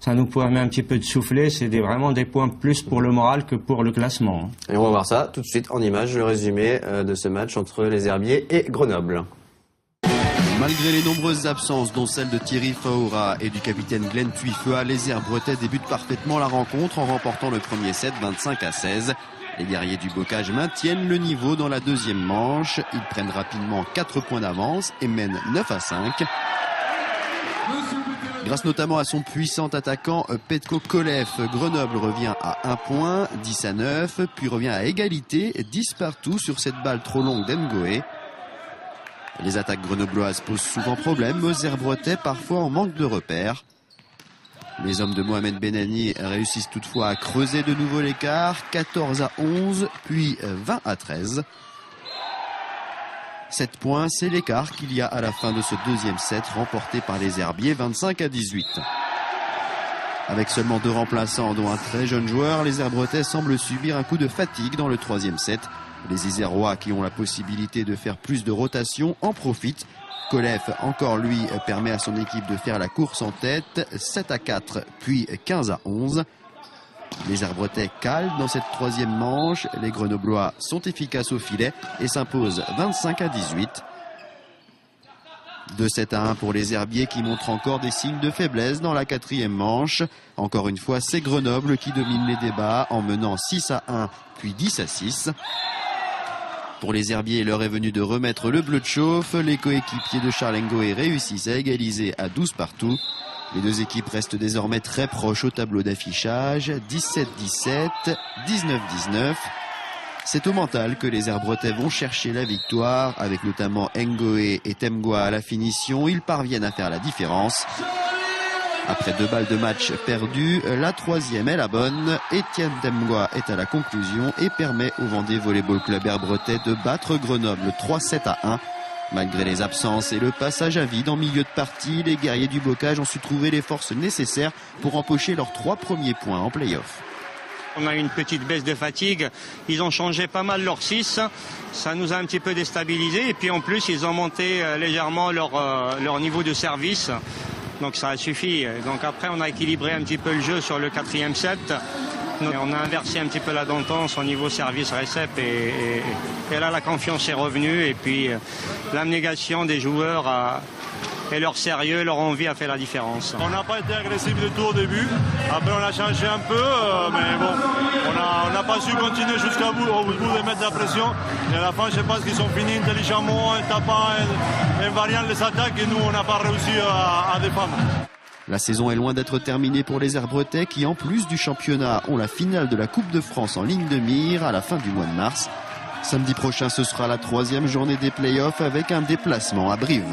ça nous permet un petit peu de souffler. C'est vraiment des points plus pour le moral que pour le classement. Et on va voir ça tout de suite en image, le résumé de ce match entre les Herbiers et Grenoble. Malgré les nombreuses absences, dont celle de Thierry Faoura et du capitaine Glenn Tuifea, les Herbretais débutent parfaitement la rencontre en remportant le premier set 25-16. Les guerriers du Bocage maintiennent le niveau dans la deuxième manche. Ils prennent rapidement 4 points d'avance et mènent 9-5. Grâce notamment à son puissant attaquant Petko Kolev, Grenoble revient à 1 point, 10-9, puis revient à égalité, 10 partout sur cette balle trop longue d'Ngoé. Les attaques grenobloises posent souvent problème, aux Herbretais parfois en manque de repères. Les hommes de Mohamed Benani réussissent toutefois à creuser de nouveau l'écart, 14-11, puis 20-13. 7 points, c'est l'écart qu'il y a à la fin de ce deuxième set remporté par les Herbiers, 25-18. Avec seulement 2 remplaçants, dont un très jeune joueur, les Herbretais semblent subir un coup de fatigue dans le troisième set. Les Isérois, qui ont la possibilité de faire plus de rotation, en profitent. Kolev, encore lui, permet à son équipe de faire la course en tête, 7-4, puis 15-11. Les Herbretais calent dans cette troisième manche. Les Grenoblois sont efficaces au filet et s'imposent 25-18. 2-7-1 pour les Herbiers qui montrent encore des signes de faiblesse dans la quatrième manche. Encore une fois, c'est Grenoble qui domine les débats en menant 6-1 puis 10-6. Pour les Herbiers, l'heure est venue de remettre le bleu de chauffe. Les coéquipiers de Charles Ngoé réussissent à égaliser à 12 partout. Les deux équipes restent désormais très proches au tableau d'affichage, 17-17, 19-19. C'est au mental que les Herbretais vont chercher la victoire, avec notamment Ngoé et Temgoa à la finition. Ils parviennent à faire la différence. Après 2 balles de match perdues, la troisième est la bonne. Étienne Temgoa est à la conclusion et permet au Vendée Volleyball Club Herbretais de battre Grenoble 3-7-1. Malgré les absences et le passage à vide en milieu de partie, les guerriers du Bocage ont su trouver les forces nécessaires pour empocher leurs 3 premiers points en play-off. On a eu une petite baisse de fatigue. Ils ont changé pas mal leur 6. Ça nous a un petit peu déstabilisé. Et puis en plus, ils ont monté légèrement leur niveau de service. Donc ça a suffi. Donc après, on a équilibré un petit peu le jeu sur le 4e set. On a inversé un petit peu la tendance au niveau service-récep et là la confiance est revenue et puis l'abnégation des joueurs et leur sérieux, leur envie a fait la différence. On n'a pas été agressif du tout au début, après on a changé un peu, mais bon, on n'a pas su continuer jusqu'au bout de mettre la pression. Et à la fin, je pense qu'ils sont finis intelligemment, en tapant, en variant les attaques et nous on n'a pas réussi à défendre. La saison est loin d'être terminée pour les Herbretais qui, en plus du championnat, ont la finale de la Coupe de France en ligne de mire à la fin du mois de mars. Samedi prochain, ce sera la 3e journée des playoffs avec un déplacement à Brive.